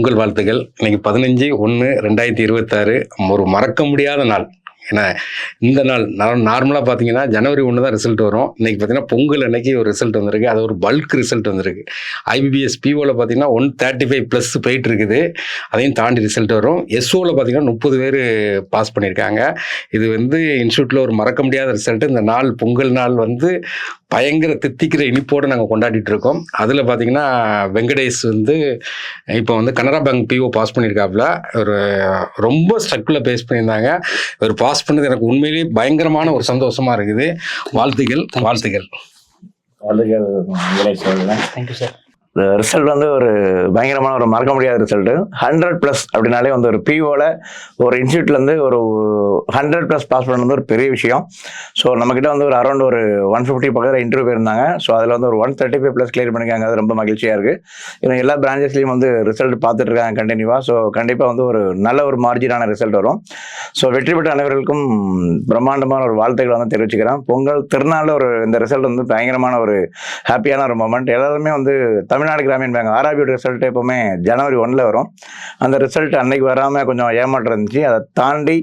பொங்கல் வாழ்த்துக்கள். இன்னைக்கு 15/1/2026 ஒரு மறக்க முடியாத நாள். ஏன்னா இந்த நாள் நார்மலாக பார்த்தீங்கன்னா ஜனவரி 1 தான் ரிசல்ட் வரும். இன்னைக்கு பார்த்தீங்கன்னா பொங்கல் அன்னைக்கு ஒரு ரிசல்ட் வந்திருக்கு. அது ஒரு பல்க் ரிசல்ட் வந்திருக்கு. IBBS POவில் பார்த்தீங்கன்னா 135+ போயிட்டு இருக்குது. அதையும் தாண்டி ரிசல்ட் வரும். SOவில் பார்த்தீங்கன்னா 30 பேர் பாஸ் பண்ணியிருக்காங்க. இது இன்ஸ்டியூட்டில் ஒரு மறக்க முடியாத ரிசல்ட். இந்த நாள் பொங்கல் நாள் பயங்கர தித்திக்கிற இனிப்போடு நாங்கள் கொண்டாடிட்டு இருக்கோம். அதில் பார்த்தீங்கன்னா வெங்கடேஷ் இப்போ கனரா பேங்க் PO பாஸ் பண்ணியிருக்காப்புல. ஒரு ரொம்ப ஸ்ட்ரகிளில் பேஸ் பண்ணியிருந்தாங்க. ஒரு பாஸ் பண்ணது எனக்கு உண்மையிலேயே பயங்கரமான ஒரு சந்தோஷமா இருக்குது. வாழ்த்துக்கள் வாழ்த்துக்கள் வாழ்த்துக்கள். Thank you sir. ரிசல்ட் ஒரு பயங்கரமான ஒரு மறக்க முடியாத ரிசல்ட்டு. 100+ அப்படின்னாலே ஒரு POவில் ஒரு இன்ஸ்டியூட்லேருந்து ஒரு 100+ பாஸ் பண்ணது ஒரு பெரிய விஷயம். ஸோ நம்மக்கிட்ட ஒரு அரௌண்ட் ஒரு 150 பக்கத்தில் இன்டர்வியூ போயிருந்தாங்க. ஸோ அதில் ஒரு 135+ கிளியர் பண்ணியிருக்காங்க. அது ரொம்ப மகிழ்ச்சியாக இருக்குது. ஏன்னா எல்லா பிரான்ச்சஸ்லையும் ரிசல்ட் பார்த்துட்டு இருக்காங்க கண்டினியூவாக. ஸோ கண்டிப்பாக ஒரு நல்ல ஒரு மார்ஜினான ரிசல்ட் வரும். ஸோ வெற்றி பெற்ற அனைவர்களுக்கும் பிரம்மாண்டமான ஒரு வாழ்த்துக்களை தெரிவிச்சுக்கிறேன். பொங்கல் திருநாளில் இந்த ரிசல்ட் பயங்கரமான ஒரு ஹாப்பியான ஒரு மொமெண்ட். எல்லாருமே தமிழ்நாடு கிராமின் பேங்க் ஆர்ஆர்பியோட ரிசல்ட் எப்பவுமே ஜனவரி 1 வரும். அந்த ரிசல்ட் அன்னைக்கு வராமல் கொஞ்சம் ஏமாற்றம் இருந்துச்சு. அதை தாண்டி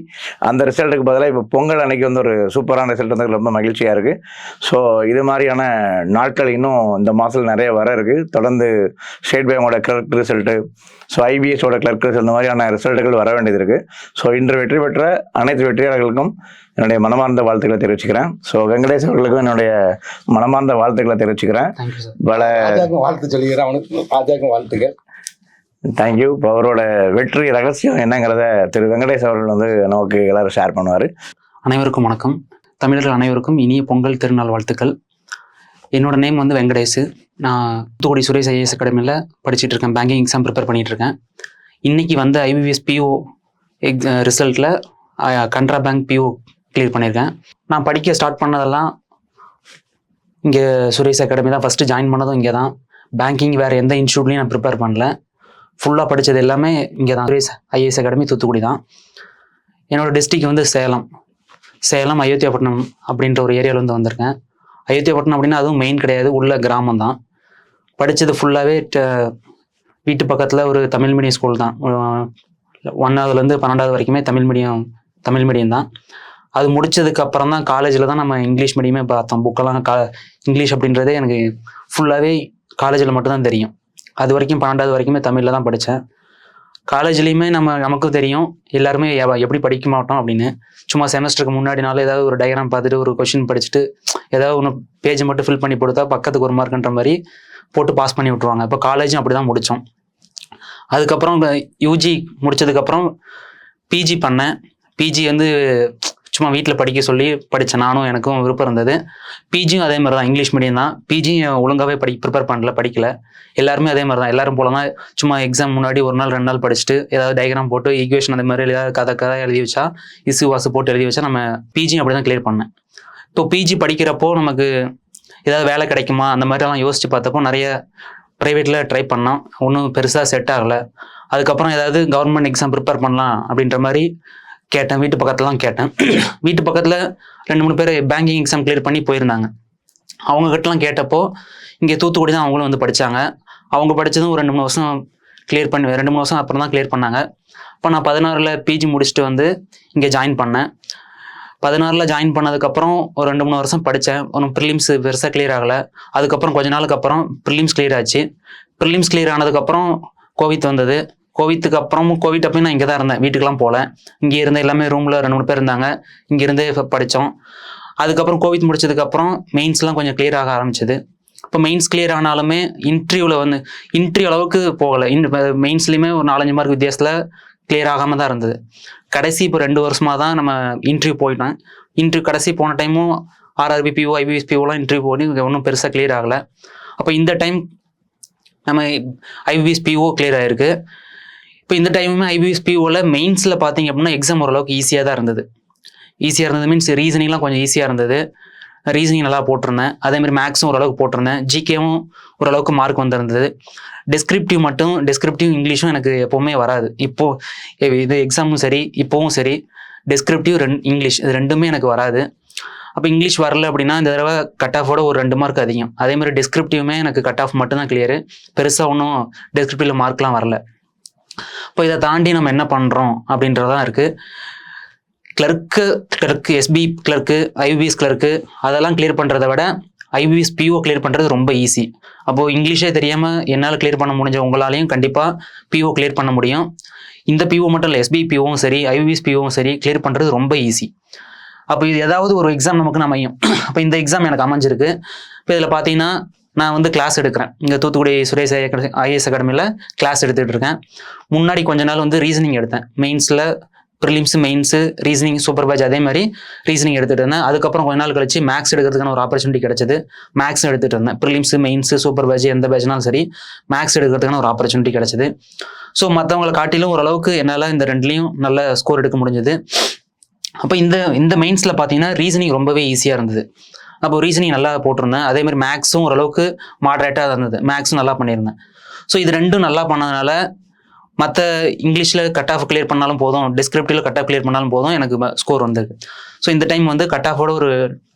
அந்த ரிசல்ட்டுக்கு பதிலாக இப்போ பொங்கல் அன்னைக்கு ஒரு சூப்பரான ரிசல்ட் ரொம்ப மகிழ்ச்சியாக இருக்குது. ஸோ இது மாதிரியான நாட்கள் இன்னும் இந்த மாதத்தில் நிறைய வர இருக்குது. தொடர்ந்து ஸ்டேட் பேங்கோட கிளர்க் ரிசல்ட்டு, ஸோ IBSஓட கிளர்க் ரிசல்ட், இந்த மாதிரியான ரிசல்ட்டுகள் வர வேண்டியது இருக்குது. ஸோ இன்று வெற்றி பெற்ற அனைத்து வெற்றியாளர்களுக்கும் என்னுடைய மனமார்ந்த வாழ்த்துக்களை தெரிவிச்சுக்கிறேன். ஸோ வெங்கடேஷ் அவர்களுக்கும் என்னுடைய மனமார்ந்த வாழ்த்துக்களை தெரிவிச்சுக்கிறேன். வாழ்த்து சொல்லிக்கிறேன். அவனுக்கு வாழ்த்துக்கள். தேங்க்யூ. இப்போ அவரோட வெற்றி ரகசியம் என்னங்கிறத திரு வெங்கடேஷ் அவர்கள் நமக்கு எல்லாரும் ஷேர் பண்ணுவார். அனைவருக்கும் வணக்கம். தமிழர்கள் அனைவருக்கும் இனிய பொங்கல் திருநாள் வாழ்த்துக்கள். என்னோட நேம் வெங்கடேஷ். நான் தூத்துக்குடி சுரேஷ் IAS அகாடமியில் படிச்சுட்டு இருக்கேன். பேங்கிங் எக்ஸாம் ப்ரிப்பேர் பண்ணிட்டு இருக்கேன். இன்னைக்கு IBBS PO ரிசல்ட்டில் கனரா பேங்க் PO கிளியர் பண்ணியிருக்கேன். நான் படிக்க ஸ்டார்ட் பண்ணதெல்லாம் இங்கே சுரேஷ் அகாடமி தான். ஃபஸ்ட்டு ஜாயின் பண்ணதும் இங்கே தான். பேங்கிங் வேறு எந்த இன்ஸ்டியூட்லையும் நான் ப்ரிப்பேர் பண்ணல. ஃபுல்லாக படித்தது எல்லாமே இங்கே தான். சுரேஷ் IAS அகாடமி தூத்துக்குடி தான். என்னோடய டிஸ்ட்ரிக்ட் சேலம் அயோத்தியாப்பட்டினம் அப்படின்ற ஒரு ஏரியாவில் வந்திருக்கேன். அயோத்தியாப்பட்டினம் அப்படின்னா அதுவும் மெயின் கிடையாது, உள்ள கிராமம் தான். படித்தது ஃபுல்லாகவே வீட்டு பக்கத்தில் ஒரு தமிழ் மீடியம் ஸ்கூல் தான். 1ஆவதுலேருந்து 12ஆவது வரைக்குமே தமிழ் மீடியம் தான். அது முடிச்சதுக்கு அப்புறம் தான் காலேஜில் தான் நம்ம இங்கிலீஷ் மீடியமே பார்த்தோம். புக்கெல்லாம் இங்கிலீஷ் அப்படின்றதே எனக்கு ஃபுல்லாகவே காலேஜில் மட்டும்தான் தெரியும். அது வரைக்கும் 12ஆவது வரைக்குமே தமிழில் தான் படித்தேன். காலேஜ்லேயுமே நமக்கும் தெரியும் எல்லாருமே எப்படி படிக்க மாட்டோம் அப்படின்னு. சும்மா செமஸ்டருக்கு முன்னாடினாலும் ஏதாவது ஒரு டயக்ராம் பார்த்துட்டு ஒரு கொஷின் படிச்சுட்டு ஏதாவது ஒன்று பேஜை மட்டும் ஃபில் பண்ணி கொடுத்தா பக்கத்துக்கு ஒரு மார்க்குன்ற மாதிரி போட்டு பாஸ் பண்ணி விட்ருவாங்க. இப்போ காலேஜும் அப்படி தான் முடித்தோம். அதுக்கப்புறம் UG முடித்ததுக்கப்புறம் PG பண்ணேன். PG சும்மா வீட்டில் படிக்க சொல்லி படித்தேன். நானும் எனக்கும் விருப்பம் இருந்தது. PGயும் அதே மாதிரி தான், இங்கிலீஷ் மீடியம் தான். PGயும் ஒழுங்காகவே ப்ரிப்பேர் படிக்கல. எல்லாருமே அதே மாதிரி தான். எல்லாரும் போல தான். சும்மா எக்ஸாம் முன்னாடி 1 நாள் 2 நாள் படிச்சுட்டு ஏதாவது டயக்ராம் போட்டு ஈக்குவேஷன் அந்த மாதிரி ஏதாவது கதை எழுதி வச்சா, வாசு போட்டு எழுதி வச்சா நம்ம PGயும் அப்படி தான் கிளியர் பண்ணேன். இப்போ PG படிக்கிறப்போ நமக்கு ஏதாவது வேலை கிடைக்குமா அந்த மாதிரிலாம் யோசித்து பார்த்தப்போ நிறைய ப்ரைவேட்டில் ட்ரை பண்ணோம். ஒன்றும் பெருசாக செட் ஆகலை. அதுக்கப்புறம் ஏதாவது கவர்மெண்ட் எக்ஸாம் ப்ரிப்பேர் பண்ணலாம் அப்படின்ற மாதிரி கேட்டேன். வீட்டு பக்கத்துலாம் கேட்டேன். வீட்டு பக்கத்தில் 2-3 பேர் பேங்கிங் எக்ஸாம் கிளியர் பண்ணி போயிருந்தாங்க. அவங்ககிட்டலாம் கேட்டப்போ இங்கே தூத்துக்குடி தான் அவங்களும் படித்தாங்க. அவங்க படித்ததும் ஒரு 2-3 வருஷம் கிளியர் பண்ணி 2-3 வருஷம் அப்புறம் தான் கிளியர் பண்ணாங்க. இப்போ நான் 16ல் PG முடிச்சுட்டு இங்கே ஜாயின் பண்ணேன். 16ல் ஜாயின் பண்ணதுக்கப்புறம் ஒரு 2-3 வருஷம் படித்தேன். ஒன்றும் ப்ரிலிம்ஸ் பெருசாக கிளியர் ஆகலை. அதுக்கப்புறம் கொஞ்ச நாளுக்கு அப்புறம் ப்ரிலிம்ஸ் கிளியர் ஆச்சு. ப்ரிலிம்ஸ் கிளியர் ஆனதுக்கப்புறம் கோவிட் வந்தது. கோவித்துக்கு அப்புறமும் கோவிட் அப்பயும் நான் இங்கே தான் இருந்தேன். வீட்டுக்கெலாம் போகல. இங்கே இருந்த எல்லாமே ரூமில் 2-3 பேர் இருந்தாங்க. இங்கேருந்தே படித்தோம். அதுக்கப்புறம் கோவிட் முடிச்சதுக்கப்புறம் மெயின்ஸ்லாம் கொஞ்சம் கிளியர் ஆக ஆரம்பிச்சது. இப்போ மெயின்ஸ் கிளியர் ஆனாலுமே இன்டர்வியூவில் இன்டர்வியூ அளவுக்கு போகலை. மெயின்ஸ்லேயுமே ஒரு 4-5 மார்க் வித்தியாசத்தில் கிளியர் ஆகாமல் தான் இருந்தது. கடைசி இப்போ 2 வருஷமாக தான் நம்ம இன்டர்வியூ போயிட்டேன். இன்டர்வியூ கடைசி போன டைமும் RRB PO IBBS POலாம் இன்டர்வியூ போய் ஒன்றும் பெருசாக கிளியர் ஆகலை. அப்போ இந்த டைம் நம்ம IBBS PO கிளியர் ஆகிருக்கு. இப்போ இந்த டைமுமே IBBS POவில் மெயின்ஸில் பார்த்தீங்க அப்படின்னா எக்ஸாம் ஓரளவுக்கு ஈஸியாக தான் இருந்தது. மீன்ஸ் ரீசனிங்லாம் கொஞ்சம் ஈஸியாக இருந்தது. ரீசனிங் நல்லா போட்டிருந்தேன். அதேமாதிரி மேக்ஸும் ஓரளவுக்கு போட்டிருந்தேன். GKவும் ஓரளவுக்கு மார்க் வந்திருந்தது. டெஸ்கிரிப்டிவ் இங்கிலீஷும் எனக்கு எப்போவுமே வராது. இப்போது இது எக்ஸாமும் சரி இப்போவும் சரி டெஸ்கிரிப்டிவ் இங்கிலீஷ் இது ரெண்டுமே எனக்கு வராது. அப்போ இங்கிலீஷ் வரல அப்படின்னா இந்த தடவை கட் ஆஃபோட ஒரு 2 மார்க் அதிகம். அதேமாதிரி டெஸ்கிரிப்டிவுமே எனக்கு கட் ஆஃப் மட்டும்தான் கிளியரு. பெருசாக ஒன்றும் டெஸ்கிரிப்டிவில் மார்க்லாம் வரல. இப்போ இதை தாண்டி நம்ம என்ன பண்ணுறோம் அப்படின்றதான் இருக்குது. Clerk SP clerk, IPS clerk அதெல்லாம் கிளியர் பண்ணுறதை விட ஐபிஎஸ் பிஓ கிளியர் பண்ணுறது ரொம்ப ஈஸி. அப்போது இங்கிலீஷே தெரியாமல் என்னால் கிளியர் பண்ண முடிஞ்ச உங்களாலையும் கண்டிப்பாக பிஓ கிளியர் பண்ண முடியும். இந்த பிஓ மட்டும் இல்லை, எஸ்பி பிஓவும் சரி, ஐபிஎஸ் பிஓவும் சரி, கிளியர் பண்ணுறது ரொம்ப ஈஸி. அப்போ இது ஏதாவது ஒரு எக்ஸாம் நமக்கு அமையும். அப்போ இந்த எக்ஸாம் எனக்கு அமைஞ்சிருக்கு. இப்போ இதில் பார்த்தீங்கன்னா நான் வந்து கிளாஸ் எடுக்கிறேன். இங்கே தூத்துக்குடி சுரேஷ் ஐஏஎஸ் அகாடமியில் கிளாஸ் எடுத்துகிட்டு இருக்கேன். முன்னாடி கொஞ்ச நாள் வந்து ரீசனிங் எடுத்தேன். மெயின்ஸில் prelims, mains, reasoning, super batch அதே மாதிரி ரீசனிங் எடுத்துகிட்டு இருந்தேன். அதுக்கப்புறம் கொஞ்ச நாள் கழிச்சு மேக்ஸ் எடுக்கிறதுக்கான ஒரு ஆப்பர்ச்சுனிட்டி கிடச்சிது. மேக்ஸ் எடுத்துகிட்டு இருந்தேன். ப்ரிலிம்ஸு, மெயின்ஸு, சூப்பர் பேட்ச் எந்த பேட்ச்னாலும் சரி மேக்ஸ் எடுக்கிறதுக்கான ஒரு ஆப்பர்ச்சுனிட்டி கிடச்சிது. ஸோ மற்றவங்களை காட்டிலும் ஓரளவுக்கு என்னால் இந்த ரெண்டுலேயும் நல்ல ஸ்கோர் எடுக்க முடிஞ்சது. அப்போ இந்த மெயின்ஸில் பார்த்தீங்கன்னா ரீசனிங் ரொம்பவே ஈஸியாக இருந்தது. அப்போ ரீசனிங் நல்லா போட்டிருந்தேன். அதே மாதிரி மேக்ஸும் ஓரளவுக்கு மாடரேட்டாக இருந்தது. மேக்ஸும் நல்லா பண்ணியிருந்தேன். ஸோ இது ரெண்டும் நல்லா பண்ணதுனால மற்ற இங்கிலீஷில் கட் ஆஃப் கிளியர் பண்ணாலும் போதும், டிஸ்கிரிப்டிவில் கட் ஆஃப் கிளியர் பண்ணாலும் போதும், எனக்கு ஸ்கோர் வந்திருக்கு. ஸோ இந்த டைம் வந்து கட் ஆஃபோட ஒரு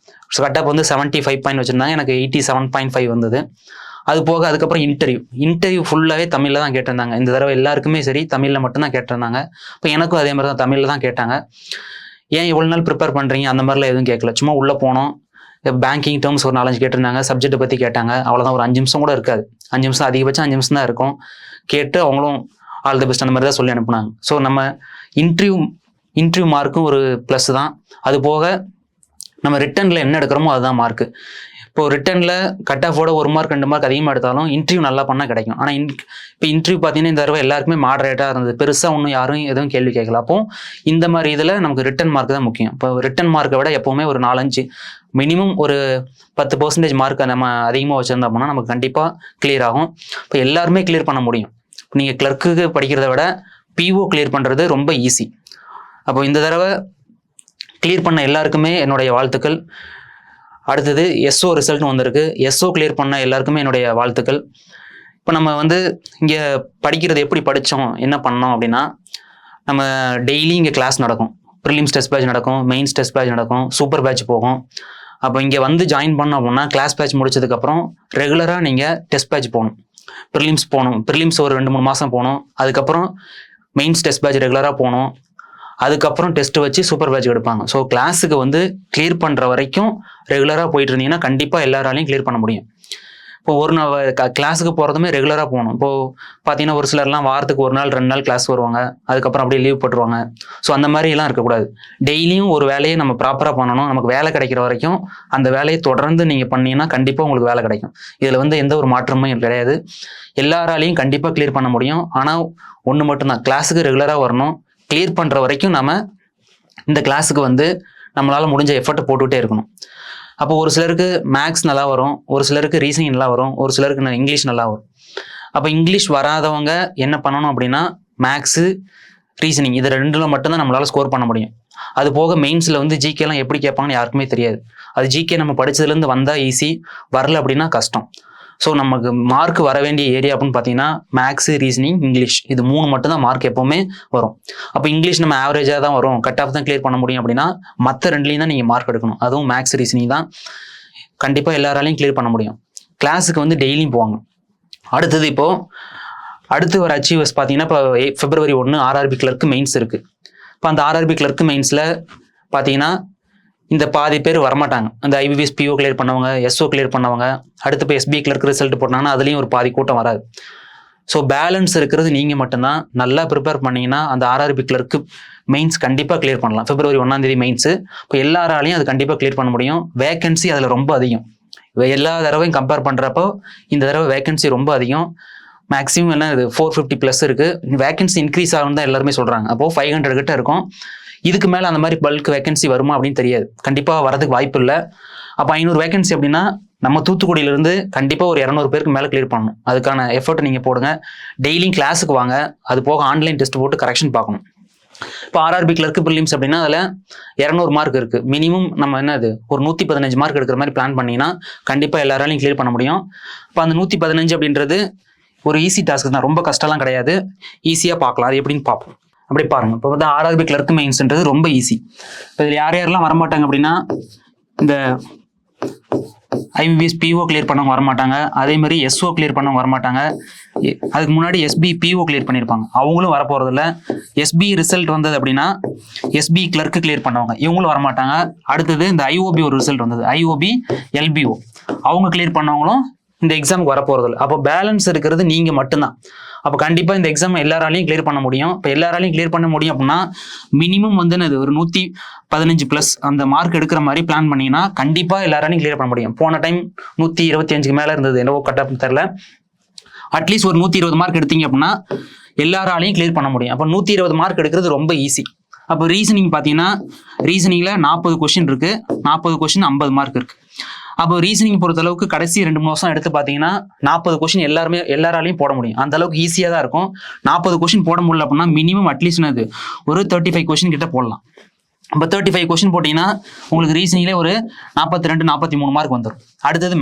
கட் ஆஃப் வந்து 75 பாயிண்ட் வச்சுருந்தாங்க. எனக்கு 87.5 வந்தது. அது போக அதுக்கப்புறம் இன்டர்வியூ ஃபுல்லாகவே தமிழில் தான் கேட்டிருந்தாங்க. இந்த தடவை எல்லாருக்குமே சரி தமிழில் மட்டும்தான் கேட்டிருந்தாங்க. இப்போ எனக்கும் அதே மாதிரி தான் தமிழில் தான் கேட்டாங்க. ஏன் இவ்வளோ நாள் ப்ரிப்பேர் பண்ணுறீங்க அந்த மாதிரிலாம் எதுவும் கேட்கல. சும்மா உள்ளே போனோம். பேங்கிங் டேர்ம்ஸ் ஒரு 4-5 கேட்டிருந்தாங்க. சப்ஜெக்ட்டை பற்றி கேட்டாங்க. அவ்வளோதான். ஒரு 5 நிமிஷம் கூட இருக்காது. 5 நிமிஷம், அதிகபட்சம் 5 நிமிஷம் தான் இருக்கும். கேட்டு அவங்களும் ஆல் தி பெஸ்ட் அந்த மாதிரி தான் சொல்லி அனுப்புனாங்க. ஸோ நம்ம இன்டர்வியூ மார்க்கும் ஒரு ப்ளஸ் தான். அது போக நம்ம ரிட்டனில் என்ன எடுக்கிறோமோ அதுதான் மார்க்கு. இப்போது ரிட்டனில் கட் ஆஃபோட 1 மார்க் 2 மார்க் அதிகமாக எடுத்தாலும் இன்டர்வியூ நல்லா பண்ணால் கிடைக்கும். ஆனால் இப்போ இன்டர்வியூ பார்த்தீங்கன்னா இந்த தடவை எல்லாருக்குமே மாடரேட்டாக இருந்தது. பெருசாக ஒன்றும் யாரும் எதுவும் கேள்வி கேட்கல. அப்போ இந்த மாதிரி இதில் நமக்கு ரிட்டன் மார்க் தான் முக்கியம். இப்போ ரிட்டன் மார்க்கை விட எப்போவுமே ஒரு 4-5 மினிமம் ஒரு 10% மார்க்கை நம்ம அதிகமாக வச்சுருந்தோம் அப்படின்னா நமக்கு கண்டிப்பாக கிளியர் ஆகும். இப்போ எல்லாருமே கிளியர் பண்ண முடியும். நீங்கள் கிளர்க்குக்கு படிக்கிறத விட பிஓ கிளியர் பண்ணுறது ரொம்ப ஈஸி. அப்போ இந்த தடவை கிளியர் பண்ண எல்லாருக்குமே என்னுடைய வாழ்த்துக்கள். அடுத்தது எஸ்ஓ ரிசல்ட்னு வந்திருக்கு. எஸ்ஓ கிளியர் பண்ண எல்லாருக்குமே என்னுடைய வாழ்த்துக்கள். இப்போ நம்ம வந்து இங்கே படிக்கிறது எப்படி படித்தோம், என்ன பண்ணோம் அப்படின்னா, நம்ம டெய்லி இங்கே கிளாஸ் நடக்கும். ப்ரிலிம்ஸ் டெஸ்ட் பேட்ச் நடக்கும், மெயின்ஸ் டெஸ்ட் பேட்ச் நடக்கும், சூப்பர் பேட்ச் போகும். அப்போ இங்கே வந்து ஜாயின் பண்ணோம் அப்படின்னா கிளாஸ் பேட்ச் முடிச்சதுக்கப்புறம் ரெகுலராக நீங்கள் டெஸ்ட் பேட்ச் போகணும். ப்ரிலிம்ஸ் ஒரு 2-3 மாதம் போகணும். அதுக்கப்புறம் மெயின்ஸ் டெஸ்ட் பேட்ச் ரெகுலராக போகணும். அதுக்கப்புறம் டெஸ்ட் வச்சு சூப்பர் பேட்ச் எடுப்பாங்க. ஸோ கிளாஸுக்கு வந்து கிளியர் பண்ணுற வரைக்கும் ரெகுலராக போயிட்டு இருந்தீங்கன்னா கண்டிப்பாக எல்லாராலையும் கிளியர் பண்ண முடியும். இப்போ ஒரு நாள் கிளாஸுக்கு போகிறதுமே ரெகுலராக போகணும். இப்போது பார்த்தீங்கன்னா ஒரு சிலர்லாம் வாரத்துக்கு 1 நாள் 2 நாள் கிளாஸ் வருவாங்க. அதுக்கப்புறம் அப்படியே லீவ் போட்டுருவாங்க. ஸோ அந்த மாதிரிலாம் இருக்கக்கூடாது. டெய்லியும் ஒரு வேலையை நம்ம ப்ராப்பராக பண்ணணும். நமக்கு வேலை கிடைக்கிற வரைக்கும் அந்த வேலையை தொடர்ந்து நீங்கள் பண்ணீங்கன்னா கண்டிப்பாக உங்களுக்கு வேலை கிடைக்கும். இதில் வந்து எந்த ஒரு மாற்றமும் கிடையாது. எல்லாராலையும் கண்டிப்பாக கிளியர் பண்ண முடியும். ஆனால் ஒன்று மட்டும்தான், கிளாஸுக்கு ரெகுலராக வரணும். கிளியர் பண்ணுற வரைக்கும் நம்ம இந்த கிளாஸுக்கு வந்து நம்மளால் முடிஞ்ச எஃபர்ட்டை போட்டுக்கிட்டே இருக்கணும். அப்போ ஒரு சிலருக்கு மேக்ஸ் நல்லா வரும், ஒரு சிலருக்கு ரீசனிங் நல்லா வரும், ஒரு சிலருக்கு இங்கிலீஷ் நல்லா வரும். அப்போ இங்கிலீஷ் வராதவங்க என்ன பண்ணணும் அப்படின்னா மேக்ஸு, ரீசனிங் இது 2ல் மட்டும்தான் நம்மளால் ஸ்கோர் பண்ண முடியும். அது போக மெயின்ஸில் வந்து ஜிகேலாம் எப்படி கேட்பாங்கன்னு யாருக்குமே தெரியாது. அது ஜிகே நம்ம படித்ததுலேருந்து வந்தால் ஈஸி, வரல அப்படின்னா கஷ்டம். ஸோ நமக்கு மார்க் வர வேண்டிய ஏரியா அப்படின்னு பார்த்தீங்கன்னா மேக்ஸு, ரீசனிங், இங்கிலீஷ் இது 3 மட்டும்தான் மார்க் எப்போவுமே வரும். அப்போ இங்கிலீஷ் நம்ம ஆவரேஜாக தான் வரும், கட் ஆஃப் தான் கிளியர் பண்ண முடியும் அப்படின்னா மற்ற 2லையும் தான் நீங்கள் மார்க் எடுக்கணும். அதுவும் மேக்ஸ், ரீசனிங் தான் கண்டிப்பாக எல்லாராலையும் கிளியர் பண்ண முடியும். கிளாஸுக்கு வந்து டெய்லியும் போவாங்க. அடுத்து ஒரு அச்சீவர்ஸ் பார்த்தீங்கன்னா இப்போ February 1 ஆர்ஆர்பி கிளர்க்கு மெயின்ஸ் இருக்குது. இப்போ அந்த ஆர்ஆர்பி கிளர்க்கு மெயின்ஸில் பார்த்தீங்கன்னா இந்த பாதி பேர் வரமாட்டாங்க. அந்த ஐபிபிஎஸ் பிஓ கிளியர் பண்ணவங்க, எஸ்ஓ கிளியர் பண்ணவங்க, அடுத்து இப்போ எஸ்பி கிளர்க் ரிசல்ட் போட்டாங்கன்னா அதுலேயும் ஒரு பாதி கூட்டம் வராது. ஸோ பேலன்ஸ் இருக்கிறது நீங்கள் மட்டும்தான். நல்லா ப்ரிப்பேர் பண்ணிங்கன்னா அந்த ஆர்ஆர்பி கிளர்க்கு மெயின்ஸ் கண்டிப்பாக கிளியர் பண்ணலாம். February 1 mains. இப்போ எல்லாராலையும் அது கண்டிப்பாக கிளியர் பண்ண முடியும். வேகன்சி அதில் ரொம்ப அதிகம். எல்லா தடவையும் கம்பேர் பண்ணுறப்போ இந்த தடவை வேகன்சி ரொம்ப அதிகம். மேக்ஸிமம் என்ன இது 450+ இருக்குது. வேகன்சி இன்க்ரீஸ் ஆகும் தான் எல்லாருமே சொல்கிறாங்க. அப்போது 500 கிட்ட இருக்கும். இதுக்கு மேலே அந்த மாதிரி பல்க் வேகன்சி வருமா அப்படின்னு தெரியாது. கண்டிப்பாக வரதுக்கு வாய்ப்பு இல்லை. அப்போ 500 வேகன்சி அப்படின்னா நம்ம தூத்துக்குடியிலேருந்து கண்டிப்பாக ஒரு 200 பேருக்கு மேலே கிளியர் பண்ணணும். அதுக்கான எஃபர்ட் நீங்கள் போடுங்க. டெய்லியும் கிளாஸுக்கு வாங்க. அது போக ஆன்லைன் டெஸ்ட் போட்டு கரெக்ஷன் பார்க்கணும். இப்போ ஆர்ஆர்பி கிளர்க்கு ப்ரிலிம்ஸ் அப்படின்னா அதில் 200 மார்க் இருக்குது. மினிமம் நம்ம என்னது ஒரு 115 மார்க் எடுக்கிற மாதிரி பிளான் பண்ணிங்கன்னா கண்டிப்பாக எல்லாராலையும் கிளியர் பண்ண முடியும். இப்போ அந்த 115 அப்படின்றது ஒரு ஈஸி டாஸ்க் தான், ரொம்ப கஷ்டம்லாம் கிடையாது. ஈஸியாக பார்க்கலாம். அது எப்படின்னு பார்ப்போம். அப்படி பாருங்க. இப்போ வந்து ஆர்ஆர்பி கிளர்க்கு மெயின்ஸ்ன்றது ரொம்ப ஈஸி. இப்போ இதில் யாரெல்லாம் வரமாட்டாங்க அப்படின்னா இந்த ஐபிபிஎஸ் பிஓ கிளியர் பண்ணவங்க வரமாட்டாங்க. அதே மாதிரி எஸ்ஓ கிளியர் பண்ணவங்க வரமாட்டாங்க. அதுக்கு முன்னாடி எஸ்பி பிஓ கிளியர் பண்ணியிருப்பாங்க, அவங்களும் வரப்போகிறதில்ல. எஸ்பி ரிசல்ட் வந்தது அப்படின்னா எஸ்பி கிளர்க்கு கிளியர் பண்ணவங்க இவங்களும் வரமாட்டாங்க. அடுத்தது இந்த ஐஓபி ஒரு ரிசல்ட் வந்தது, ஐஓபி எல்பிஓ அவங்க கிளியர் பண்ணவங்களும் இந்த எக்ஸாமுக்கு வரப்போகிறதில்ல. அப்போ பேலன்ஸ் இருக்கிறது நீங்கள் மட்டும்தான். அப்போ கண்டிப்பாக இந்த எக்ஸாம் எல்லாராலையும் கிளியர் பண்ண முடியும். இப்போ எல்லாராலையும் கிளியர் பண்ண முடியும் அப்படின்னா மினிமம் வந்து அது ஒரு 115+ அந்த மார்க் எடுக்கிற மாதிரி பிளான் பண்ணிங்கன்னா கண்டிப்பாக எல்லாராலையும் கிளியர் பண்ண முடியும். போன டைம் 125க்கு மேலே இருந்தது, என்னவோ கட்டாப்னு தெரில. அட்லீஸ்ட் ஒரு 120 மார்க் எடுத்தீங்க அப்படின்னா எல்லாராலையும் கிளியர் பண்ண முடியும். அப்போ 120 மார்க் எடுக்கிறது ரொம்ப ஈஸி. அப்போ ரீசனிங் பார்த்தீங்கன்னா ரீசனிங்கில் 40 கொஸ்டின் இருக்குது, 40 கொஸ்டின் 50 மார்க் இருக்குது. அப்போ ரீசனிங் பொறுத்தளவுக்கு கடைசி 2-3 வருஷம் எடுத்து பார்த்தீங்கன்னா 40 கொஸ்டின் எல்லாராலையும் போட முடியும். அந்த அளவுக்கு ஈஸியாக தான் இருக்கும். 40 கொஸ்டின் போட முடியல அப்படின்னா மினிமம் அட்லீஸ்ட் அது ஒரு 35 கொஸ்டின் கிட்ட போடலாம். இப்போ 35 கொஸ்டின் போட்டிங்கன்னா உங்களுக்கு ரீசனிங்லே ஒரு 42-43 மார்க் வந்துடும். அடுத்தது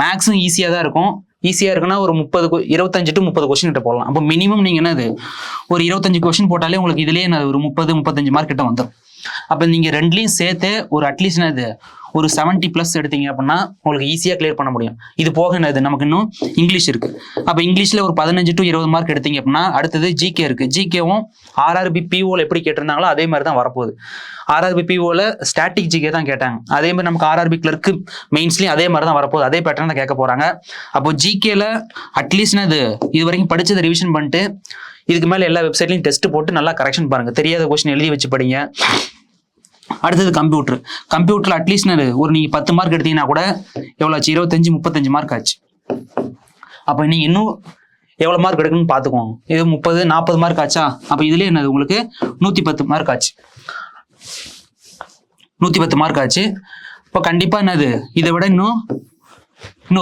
மேக்ஸும் ஈஸியாக தான் இருக்கும். ஈஸியாக இருக்குன்னா ஒரு 25 to 30 கொஸ்டின் கிட்ட போடலாம். அப்போ மினிமம் நீங்கள் என்னது ஒரு 25 கொஸ்டின் போட்டாலே உங்களுக்கு இதுலேயே ஒரு 30-35 மார்க் கிட்ட வந்துடும். அப்போ நீங்கள் ரெண்டுலேயும் சேர்த்து ஒரு அட்லீஸ்ட் என்னது ஒரு 70+ எடுத்தீங்க அப்படின்னா உங்களுக்கு ஈஸியாக கிளியர் பண்ண முடியும். இது போக என்னது நமக்கு இன்னும் இங்கிலீஷ் இருக்குது. அப்போ இங்கிலீஷில் ஒரு 15 to 20 மார்க் எடுத்தீங்க அப்படின்னா அடுத்தது ஜிகே இருக்குது. ஜிகேவும் ஆர்ஆர்பி பிஓவில் எப்படி கேட்டிருந்தாங்களோ அதே மாதிரி தான் வரப்போகுது. ஆர்ஆர்பி பிஓவில் ஸ்டாட்டிக் ஜிகே தான் கேட்டாங்க, அதே மாதிரி நமக்கு ஆர்ஆர்பி கிளர்க்கு மெயின்ஸ்லேயும் அதே மாதிரி தான் வரப்போகுது, அதே பேட்டர்ன் தான் கேட்க போகிறாங்க. அப்போ ஜிகேல அட்லீஸ்ட் இது வரைக்கும் படித்ததை ரிவிஷன் பண்ணிட்டு இதுக்கு மேலே எல்லா வெப்சைட்லையும் டெஸ்ட் போட்டு நல்லா கரெக்ஷன் பாருங்கள், தெரியாத கொஸ்டின் எழுதி வச்சு படிங்க. அடுத்தது கம்ப்யூட்டர் அட்லீஸ்ட் ஒரு நீங்கள் 10 மார்க் எடுத்தீங்கன்னா கூட எவ்வளோ ஆச்சு, 25-35 மார்க் ஆச்சு. அப்போ நீங்கள் இன்னும் எவ்வளோ மார்க் எடுக்கணும்னு பார்த்துக்கோங்க. இது 30-40 மார்க் ஆச்சா, அப்போ இதுலேயே என்னது உங்களுக்கு 110 மார்க் ஆச்சு. 110 மார்க் ஆச்சு. இப்போ கண்டிப்பாக என்னது இதை விட இன்னும்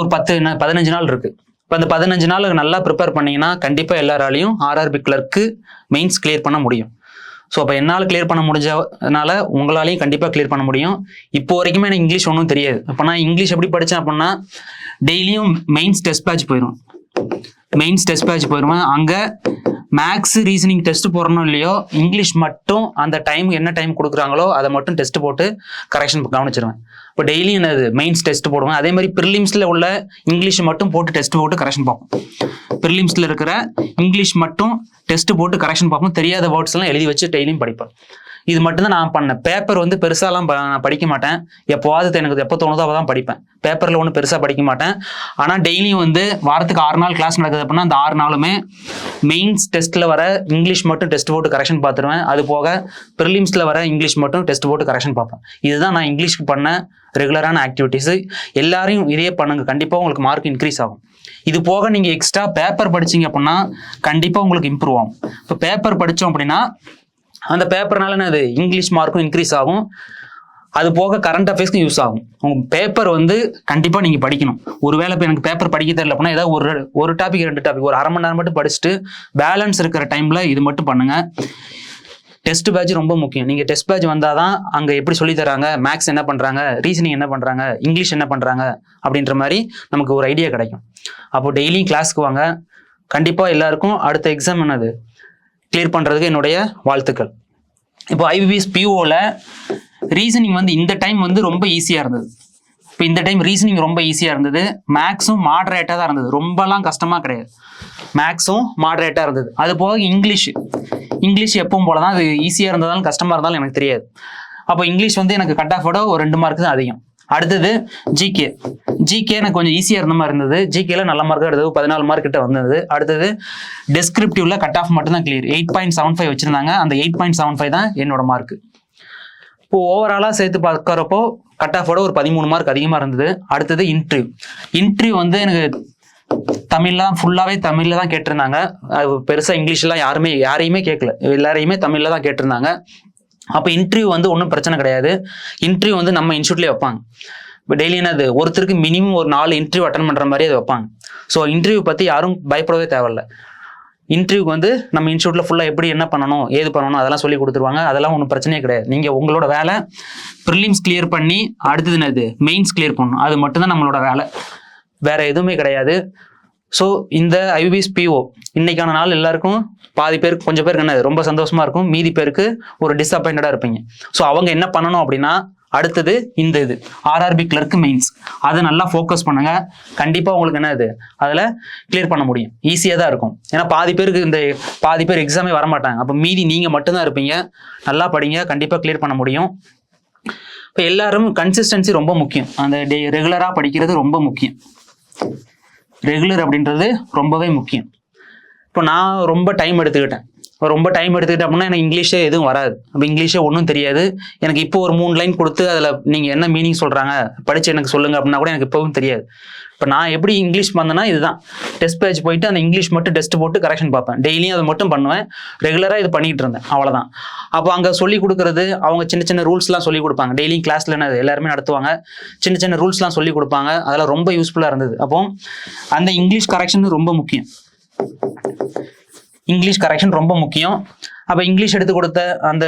ஒரு 15 நாள் இருக்குது. இப்போ அந்த 15 நாள் நல்லா ப்ரிப்பேர் பண்ணிங்கன்னா கண்டிப்பாக எல்லாராலையும் ஆர்ஆர்பி கிளர்க்கு மெயின்ஸ் கிளியர் பண்ண முடியும். ஸோ அப்போ என்னால் கிளியர் பண்ண முடிஞ்சதுனால உங்களாலையும் கண்டிப்பாக கிளியர் பண்ண முடியும். இப்போ வரைக்குமே எனக்கு இங்கிலீஷ் ஒன்றும் தெரியாது. இப்போ நான் இங்கிலீஷ் எப்படி படித்தேன் அப்படின்னா டெய்லியும் மெயின்ஸ் டெஸ்ட் பேட்ச் போயிடுவேன். அங்கே மேக்ஸ் ரீசனிங் டெஸ்ட் போடணும் இல்லையோ, இங்கிலீஷ் மட்டும் அந்த என்ன டைம் கொடுக்குறாங்களோ அதை மட்டும் டெஸ்ட் போட்டு கரெக்ஷன் கவனிச்சிருவேன். இப்போ டெய்லி என்னது மெயின்ஸ் டெஸ்ட் போடுவேன். அதே மாதிரி ப்ரிலிம்ஸில் உள்ள இங்கிலீஷ் மட்டும் போட்டு டெஸ்ட் போட்டு கரெக்ஷன் பார்ப்போம். ப்ரிலிம்ஸில் இருக்கிற இங்கிலீஷ் மட்டும் டெஸ்ட் போட்டு கரெக்ஷன் பார்ப்போம். தெரியாத வேர்ட்ஸ் எல்லாம் எழுதி வச்சு டெய்லியும் படிப்பேன். இது மட்டும்தான் நான் பண்ணேன். பேப்பர் பெருசாலாம் நான் படிக்க மாட்டேன். எப்போவாது எனக்கு எப்போ தோணுதோ அப்போ தான் படிப்பேன். பேப்பரில் ஒன்றும் பெருசாக படிக்க மாட்டேன். ஆனால் டெய்லியும் வாரத்துக்கு 6 நாள் கிளாஸ் நடக்குது அப்படின்னா அந்த 6 நாளுமே மெயின்ஸ் டெஸ்ட்டில் வர இங்கிலீஷ் மட்டும் டெஸ்ட் போட்டு கரெக்ஷன் பார்த்துருவேன். அது போக ப்ரிலிம்ஸில் வர இங்கிலீஷ் மட்டும் டெஸ்ட் போட்டு கரெக்ஷன் பார்ப்பேன். இதுதான் நான் இங்கிலீஷ்க்கு பண்ண ரெகுலரான ஆக்டிவிட்டீஸு. எல்லாரையும் இதே பண்ணுங்க, கண்டிப்பாக உங்களுக்கு மார்க் இன்க்ரீஸ் ஆகும். இது போக நீங்கள் எக்ஸ்ட்ரா பேப்பர் படிச்சிங்க அப்படின்னா கண்டிப்பாக உங்களுக்கு இம்ப்ரூவ் ஆகும். இப்போ பேப்பர் படித்தோம் அப்படின்னா அந்த பேப்பர்னால என்னது இங்கிலீஷ் மார்க்கும் இன்க்ரீஸ் ஆகும். அது போக கரண்ட் அஃபேர்ஸ்க்கும் யூஸ் ஆகும். உங்கள் பேப்பர் கண்டிப்பாக நீங்கள் படிக்கணும். ஒருவேளை இப்போ எனக்கு பேப்பர் படிக்க தெரியல அப்படின்னா ஏதாவது ஒரு டாபிக் 2 டாபிக் ஒரு அரை மணி நேரம் மட்டும் படிச்சுட்டு பேலன்ஸ் இருக்கிற டைமில் இது மட்டும் பண்ணுங்கள். டெஸ்ட் பேட்ச் ரொம்ப முக்கியம். நீங்கள் டெஸ்ட் பேட்ச் வந்தால் தான் அங்கே எப்படி சொல்லி தராங்க, மேக்ஸ் என்ன பண்ணுறாங்க, ரீசனிங் என்ன பண்ணுறாங்க, இங்கிலீஷ் என்ன பண்ணுறாங்க அப்படின்ற மாதிரி நமக்கு ஒரு ஐடியா கிடைக்கும். அப்போ டெய்லியும் கிளாஸ்க்கு வாங்க. கண்டிப்பாக எல்லாருக்கும் அடுத்த எக்ஸாம் கிளியர் பண்ணுறதுக்கு என்னுடைய வாழ்த்துக்கள். இப்போ ஐபிபிஎஸ் பிஓவில் ரீசனிங் இந்த டைம் ரொம்ப ஈஸியாக இருந்தது. இப்போ இந்த டைம் ரீசனிங் ரொம்ப ஈஸியாக இருந்தது. மேக்ஸும் மாடரேட்டாக தான் இருந்தது, ரொம்பலாம் கஷ்டமாக கிடையாது. மேக்ஸும் மாடரேட்டாக இருந்தது. அது போக இங்கிலீஷ் எப்பவும் போல தான், அது ஈஸியாக இருந்ததாலும் கஷ்டமாக இருந்தாலும் எனக்கு தெரியாது. அப்போ இங்கிலீஷ் எனக்கு கட் ஆஃபோட ஒரு 2 மார்க் தான் அதிகம். அடுத்தது ஜிகே எனக்கு கொஞ்சம் ஈஸியாக இருந்த மாதிரி இருந்தது. ஜிகேல நல்ல மார்க் எடுத்தது, 14 மார்க் கிட்ட வந்தது. அடுத்தது டெஸ்கிரிப்டிவ்ல கட் ஆஃப் மட்டும் தான் கிளியர், 8.75 வச்சிருந்தாங்க. அந்த 8.75 தான் என்னோட மார்க். இப்போ ஓவராலாக சேர்த்து பார்க்குறப்போ கட் ஆஃபோட ஒரு 13 மார்க் அதிகமாக இருந்தது. அடுத்தது இன்டர்வியூ எனக்கு தமிழ்லாம் ஃபுல்லாகவே தமிழில் தான் கேட்டிருந்தாங்க. அது பெருசாக இங்கிலீஷ்லாம் யாரையுமே கேட்கல, எல்லாரையுமே தமிழில் தான் கேட்டிருந்தாங்க. அப்போ இன்டர்வியூ ஒன்றும் பிரச்சனை கிடையாது. இன்டர்வியூ நம்ம இன்ஸ்டியூட்லேயே வைப்பாங்க. இப்போ டெய்லி ஒருத்தருக்கு மினிமம் ஒரு 4 இன்டர்வியூ அட்டன் பண்ணுற மாதிரி அதை வைப்பாங்க. ஸோ இன்டர்வியூ பற்றி யாரும் பயப்படவே தேவையில்லை. இன்டர்வியூக்கு நம்ம இன்ஸ்டியூட்டில் ஃபுல்லாக எப்படி என்ன பண்ணணும் ஏது பண்ணணும் அதெல்லாம் சொல்லி கொடுத்துருவாங்க. அதெல்லாம் ஒன்றும் பிரச்சனையே கிடையாது. நீங்கள் உங்களோட வேலை ப்ரிலிம்ஸ் கிளியர் பண்ணி அடுத்தது மெயின்ஸ் கிளியர் பண்ணணும், அது மட்டும்தான் நம்மளோட வேலை, வேற எதுவுமே கிடையாது. ஸோ இந்த ஐபிபிஎஸ் பிஓ இன்னைக்கான நாள் எல்லாருக்கும் பாதி பேருக்கு கொஞ்சம் பேருக்கு ரொம்ப சந்தோஷமா இருக்கும், மீதி பேருக்கு ஒரு டிஸப்பாயிண்டடாக இருப்பீங்க. ஸோ அவங்க என்ன பண்ணணும் அப்படின்னா அடுத்தது இந்த இது ஆர்ஆர்பி கிளர்க் மெயின்ஸ், அதை நல்லா ஃபோக்கஸ் பண்ணுங்க. கண்டிப்பாக உங்களுக்கு என்ன இது அதில் கிளியர் பண்ண முடியும். ஈஸியாக தான் இருக்கும். ஏன்னா பாதி பேர் எக்ஸாமே வரமாட்டாங்க. அப்போ மீதி நீங்கள் மட்டும்தான் இருப்பீங்க. நல்லா படிங்க, கண்டிப்பாக கிளியர் பண்ண முடியும். இப்போ எல்லாரும் கன்சிஸ்டன்சி ரொம்ப முக்கியம். அந்த ரெகுலராக படிக்கிறது ரொம்ப முக்கியம். ரெகுலர் அப்படின்றது ரொம்பவே முக்கியம். இப்போ நான் ரொம்ப டைம் எடுத்துக்கிட்டேன் அப்படின்னா எனக்கு இங்கிலீஷே எதுவும் வராது. அப்போ இங்கிலீஷே ஒன்றும் தெரியாது எனக்கு. இப்போ ஒரு 3 லைன் கொடுத்து அதில் நீங்கள் என்ன மீனிங் சொல்கிறாங்க படித்து எனக்கு சொல்லுங்கள் அப்படின்னா கூட எனக்கு இப்போவும் தெரியாது. இப்போ நான் எப்படி இங்கிலீஷ் பண்ணேன்னா இதுதான், டெஸ்ட் பேஜ் போயிட்டு அந்த இங்கிலீஷ் மட்டும் டெஸ்ட் போட்டு கரெக்ஷன் பார்ப்பேன். டெய்லியும் அதை மட்டும் பண்ணுவேன். ரெகுலராக இது பண்ணிகிட்டு இருந்தேன், அவ்வளோதான். அப்போ அங்கே சொல்லிக் கொடுக்குறது அவங்க சின்ன சின்ன ரூல்ஸ்லாம் சொல்லிக் கொடுப்பாங்க. டெய்லியும் கிளாஸில் என்ன எல்லாருமே நடத்துவாங்க, சின்ன சின்ன ரூல்ஸ்லாம் சொல்லிக் கொடுப்பாங்க. அதெல்லாம் ரொம்ப யூஸ்ஃபுல்லாக இருந்தது. அப்போ அந்த இங்கிலீஷ் கரெக்ஷன் ரொம்ப முக்கியம். இங்கிலீஷ் கரெக்ஷன் ரொம்ப முக்கியம். அப்போ இங்கிலீஷ் எடுத்து கொடுத்த அந்த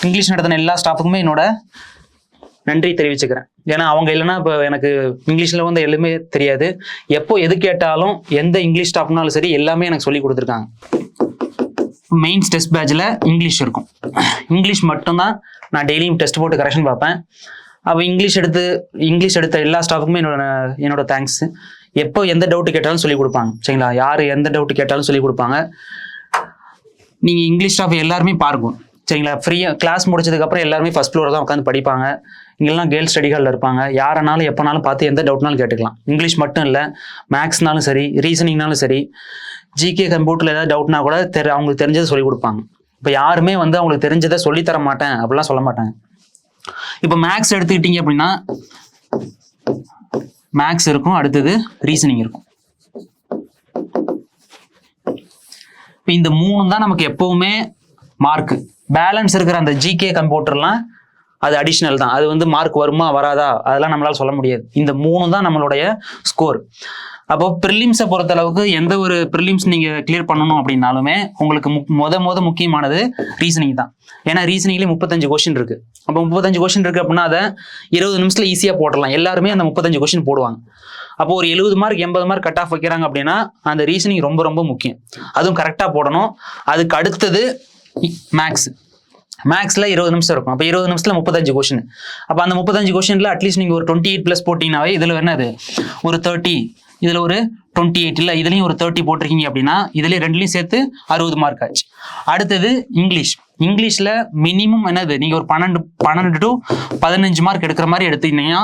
இங்கிலீஷ் நடத்தின எல்லா ஸ்டாஃபுக்குமே என்னோட நன்றி தெரிவிச்சுக்கிறேன். ஏன்னா அவங்க இல்லைன்னா இப்போ எனக்கு இங்கிலீஷில் வந்து எதுவுமே தெரியாது. எப்போ எது கேட்டாலும் எந்த இங்கிலீஷ் ஸ்டாஃப்னாலும் சரி எல்லாமே எனக்கு சொல்லி கொடுத்துருக்காங்க. மெயின்ஸ் டெஸ்ட் பேட்சில் இங்கிலீஷ் இருக்கும். இங்கிலீஷ் மட்டும்தான் நான் டெய்லியும் டெஸ்ட் போட்டு கரெக்ஷன் பார்ப்பேன். அப்போ இங்கிலீஷ் எடுத்த எல்லா ஸ்டாஃபுக்குமே என்னோட தேங்க்ஸ். எப்போ எந்த டவுட்டு கேட்டாலும் சொல்லிக் கொடுப்பாங்க. சரிங்களா, யார் எந்த டவுட்டு கேட்டாலும் சொல்லிக் கொடுப்பாங்க. நீங்கள் இங்கிலீஷ் ஸ்டாஃப் எல்லாருமே பார்க்கும். சரிங்களா, ஃப்ரீயாக கிளாஸ் முடிச்சதுக்கப்புறம் எல்லாருமே ஃபர்ஸ்ட் ஃப்ளோரில் தான் உட்காந்து படிப்பாங்க. இங்கெல்லாம் கேர்ள்ஸ் ஸ்டடி ஹாலில் இருப்பாங்க. யாரனாலும் எப்போனாலும் பார்த்து எந்த டவுட்னாலும் கேட்டுக்கலாம். இங்கிலீஷ் மட்டும் இல்லை, மேக்ஸ்னாலும் சரி, ரீசனிங்னாலும் சரி, ஜிகே கம்ப்யூட்டரில் ஏதாவது டவுட்னா கூட அவங்களுக்கு தெரிஞ்சதை சொல்லிக் கொடுப்பாங்க. இப்போ யாருமே வந்து அவங்களுக்கு தெரிஞ்சதை சொல்லித்தர மாட்டேன் அப்படிலாம் சொல்ல மாட்டாங்க. இப்போ மேக்ஸ் எடுத்துக்கிட்டீங்க அப்படின்னா மேக்ஸ் இருக்கும், அடுத்தது ரீசனிங் இருக்கும். இப்போ இந்த 3 தான் நமக்கு எப்பவுமே மார்க்கு. பேலன்ஸ் இருக்கிற அந்த ஜிகே கம்ப்யூட்டர்லாம் அது அடிஷ்னல் தான். அது வந்து மார்க் வருமா வராதா அதெல்லாம் நம்மளால சொல்ல முடியாது. இந்த 3 தான் நம்மளுடைய ஸ்கோர். அப்போ ப்ரிலிம்ஸை பொறுத்தளவுக்கு எந்த ஒரு ப்ரிலிம்ஸ் நீங்கள் கிளியர் பண்ணணும் அப்படின்னாலுமே உங்களுக்கு முக்கியமானது ரீசனிங் தான். ஏன்னா ரீசனிங்லேயே 35 கொஸ்டின் இருக்குது. அப்போ 35 கொஸ்டின் இருக்குது அப்படின்னா அதை 20 நிமிஷத்தில் ஈஸியாக போடலாம். எல்லாருமே அந்த 35 கொஸ்டின் போடுவாங்க. அப்போ ஒரு 70 மார்க் 80 மார்க் கட் ஆஃப் வைக்கிறாங்க அப்படின்னா அந்த ரீசனிங் ரொம்ப ரொம்ப முக்கியம். அதுவும் கரெக்டாக போடணும். அதுக்கு அடுத்தது மேக்ஸில் 20 நிமிஷம் இருக்கும். அப்போ 20 நிமிஷத்தில் 35 கொஸ்டின். அப்போ அந்த 35 கொஸ்டினில் அட்லீஸ்ட் நீங்கள் ஒரு 28+ போட்டிங்கனாவே இதில் என்னது ஒரு 30, இதில் ஒரு 28, இல்லை இதுலேயும் ஒரு 30 போட்டிருக்கீங்க அப்படின்னா இதுலேயும் ரெண்டுலையும் சேர்த்து 60 மார்க் ஆச்சு. அடுத்தது இங்கிலீஷில் மினிமம் என்னது நீங்கள் ஒரு 12 to 15 மார்க் எடுக்கிற மாதிரி எடுத்தீங்கன்னா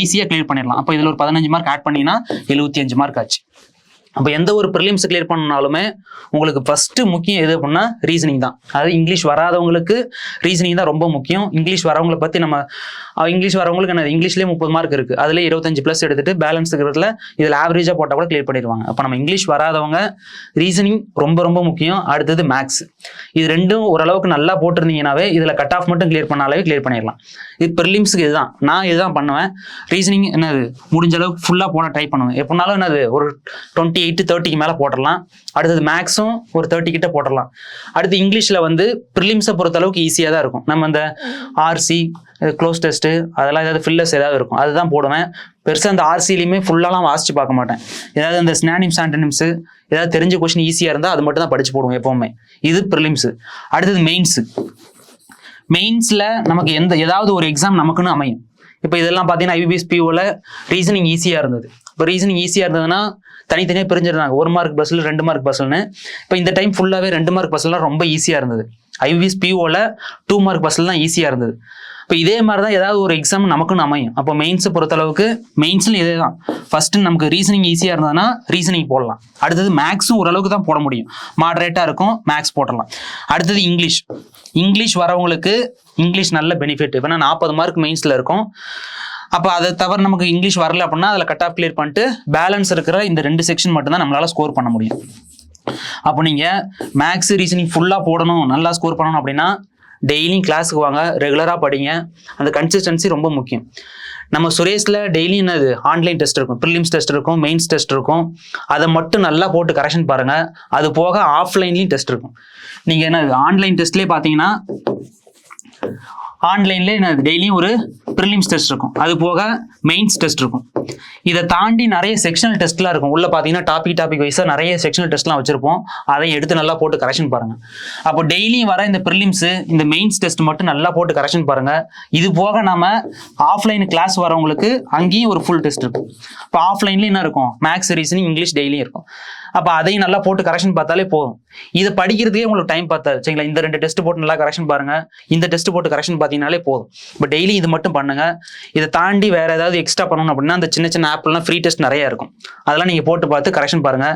ஈஸியாக கிளியர் பண்ணிடலாம். அப்போ இதில் ஒரு 15 மார்க் ஆட் பண்ணிங்கன்னா 75 மார்க் ஆச்சு. அப்போ எந்த ஒரு ப்ரிலிம்ஸ் கிளியர் பண்ணாலுமே உங்களுக்கு ஃபர்ஸ்ட் முக்கியம் எது அப்படின்னா ரீசனிங் தான். அதாவது இங்கிலீஷ் வராதவங்களுக்கு ரீசனிங் தான் ரொம்ப முக்கியம். இங்கிலீஷ் வரவங்களை பற்றி இங்கிலீஷ் வரவங்களுக்கு என்ன இங்கிலீஷ்லேயே 30 மார்க் இருக்குது, அதில் 25+ எடுத்துட்டு பேலன்ஸ் இருக்கிறதுல இதில் ஆவரேஜாக போட்டால் கூட கிளியர் பண்ணிடுவாங்க. அப்போ நம்ம இங்கிலீஷ் வராதவங்க ரீசனிங் ரொம்ப ரொம்ப முக்கியம். அடுத்தது மேக்ஸ். இது ரெண்டும் ஓரளவுக்கு நல்லா போட்டிருந்தீங்கன்னாவே இதில் கட் ஆஃப் மட்டும் கிளியர் பண்ணாலே கிளியர் பண்ணிடலாம். இது ப்ரிலிம்ஸுக்கு நான் இதுதான் பண்ணுவேன். ரீசனிங் என்னது முடிஞ்ச அளவுக்கு ஃபுல்லாக போட ட்ரை பண்ணுவேன். எப்படினாலும் என்னது ஒரு 28-30க்கு மேலே போட்டுடலாம். அடுத்தது மேக்ஸும் ஒரு 30 கிட்ட போட்டுடலாம். அடுத்து இங்கிலீஷில் வந்து ப்ரிலிம்ஸை பொறுத்தளவுக்கு ஈஸியாக தான் இருக்கும். நம்ம அந்த ஆர்சி க்ளோஸ் டெஸ்ட்டு அதெல்லாம் ஏதாவது ஃபில்லர்ஸ் ஏதாவது இருக்கும், அதுதான் போடுவேன். பெருசாக அந்த ஆர்சிலையுமே ஃபுல்லாலாம் வாசிச்சு பார்க்க மாட்டேன். ஏதாவது அந்த ஸ்னானிம்ஸ் ஆண்டனிம்ஸு ஏதாவது தெரிஞ்ச கொஸ்டின் ஈஸியாக இருந்தால் அது மட்டும் தான் படிச்சு போடுவோம் எப்போவுமே. இது ப்ரிலிம்ஸு. அடுத்தது மெயின்ஸில் நமக்கு ஏதாவது ஒரு எக்ஸாம் நமக்குன்னு அமையும். இப்போ இதெல்லாம் பார்த்தீங்கன்னா ஐபிபிஎஸ் பிஓவில் ரீசனிங் ஈஸியாக இருந்தது. இப்போ ரீசனிங் ஈஸியாக இருந்ததுன்னா தனித்தனியாக பிரிஞ்சிருந்தாங்க. 1 மார்க் பஸ்ஸில் 2 மார்க் பஸ்ஸுன்னு. இப்போ இந்த டைம் ஃபுல்லாகவே 2 மார்க் பஸ்ஸெலாம் ரொம்ப ஈஸியாக இருந்தது. ஐபிபிஎஸ் பிஓவில் 2 மார்க் பஸ்ஸில் தான் ஈஸியாக இருந்தது. இப்போ இதே மாதிரி தான் ஏதாவது ஒரு எக்ஸாம் நமக்குன்னு அமையும். அப்போ மெயின்ஸை பொறுத்தளவுக்கு மெயின்ஸில் இதே தான். ஃபஸ்ட்டு நமக்கு ரீசனிங் ஈஸியாக இருந்ததுன்னா ரீசனிங் போடலாம். அடுத்தது மேக்ஸும் ஓரளவுக்கு தான் போட முடியும், மாடரேட்டாக இருக்கும், மேக்ஸ் போடலாம். அடுத்தது இங்கிலீஷ் வரவங்களுக்கு இங்கிலீஷ் நல்ல பெனிஃபிட். இப்போ 40 மார்க் மெயின்ஸில் இருக்கும். அப்போ அதை தவிர நமக்கு இங்கிலீஷ் வரல அப்படின்னா அதில் கட் ஆஃப் கிளியர் பண்ணிட்டு பேலன்ஸ் இருக்கிற இந்த 2 செக்ஷன் மட்டும்தான் நம்மளால் ஸ்கோர் பண்ண முடியும். அப்போ நீங்கள் மேக்ஸ் ரீசனிங் ஃபுல்லாக போடணும், நல்லா ஸ்கோர் பண்ணணும் அப்படின்னா டெய்லியும் கிளாஸுக்கு வாங்க, ரெகுலராக படிங்க. அந்த கன்சிஸ்டன்சி ரொம்ப முக்கியம். நம்ம சுரேஷில் டெய்லியும் என்னது ஆன்லைன் டெஸ்ட் இருக்கும், ப்ரிலிம்ஸ் டெஸ்ட் இருக்கும், மெயின்ஸ் டெஸ்ட் இருக்கும். அதை மட்டும் நல்லா போட்டு கரெக்ஷன் பாருங்கள். அது போக ஆஃப்லைன்லேயும் டெஸ்ட் இருக்கும். நீங்கள் என்ன ஆன்லைன் டெஸ்ட்லேயே பார்த்தீங்கன்னா ஆன்லைன்லேயே நான் டெய்லியும் ஒரு ப்ரிலிம்ஸ் டெஸ்ட் இருக்கும், அது போக மெயின்ஸ் டெஸ்ட் இருக்கும். இதை தாண்டி நிறைய செக்ஷனல் டெஸ்ட்லாம் இருக்கும். உள்ள பார்த்தீங்கன்னா டாபிக் வைஸாக நிறைய செக்ஷனல் டெஸ்ட்லாம் வச்சிருப்போம். அதை எடுத்து நல்லா போட்டு கரெக்ஷன் பாருங்க. அப்போ டெய்லியும் வர இந்த ப்ரிலிம்ஸு, இந்த மெயின்ஸ் டெஸ்ட் மட்டும் நல்லா போட்டு கரெக்ஷன் பாருங்க. இது போக நம்ம ஆஃப்லைன் கிளாஸ் வரவங்களுக்கு அங்கேயும் ஒரு ஃபுல் டெஸ்ட் இருக்கும். இப்போ ஆஃப்லைன்ல என்ன இருக்கும், மேக்ஸ், ரீசனிங், இங்கிலீஷ் டெய்லியும் இருக்கும். அப்போ அதையும் நல்லா போட்டு கரெக்ஷன் பார்த்தாலே போதும். இதை படிக்கிறதுக்கே உங்களுக்கு டைம் பார்த்தாது சரிங்களா. இந்த 2 டெஸ்ட் போட்டு நல்லா கரெக்ஷன் பாருங்க, இந்த டெஸ்ட் போட்டு கரெக்ஷன் பார்த்தீங்கனாலே போதும். இப்போ டெய்லி இது மட்டும் பண்ணுங்க. இதை தாண்டி வேற ஏதாவது எக்ஸ்ட்ரா பண்ணணும் அப்படின்னா அந்த சின்ன சின்ன ஆப்லாம் ஃப்ரீ டெஸ்ட் நிறைய இருக்கும். அதெல்லாம் நீங்க போட்டு பார்த்து கரெக்ஷன் பாருங்க.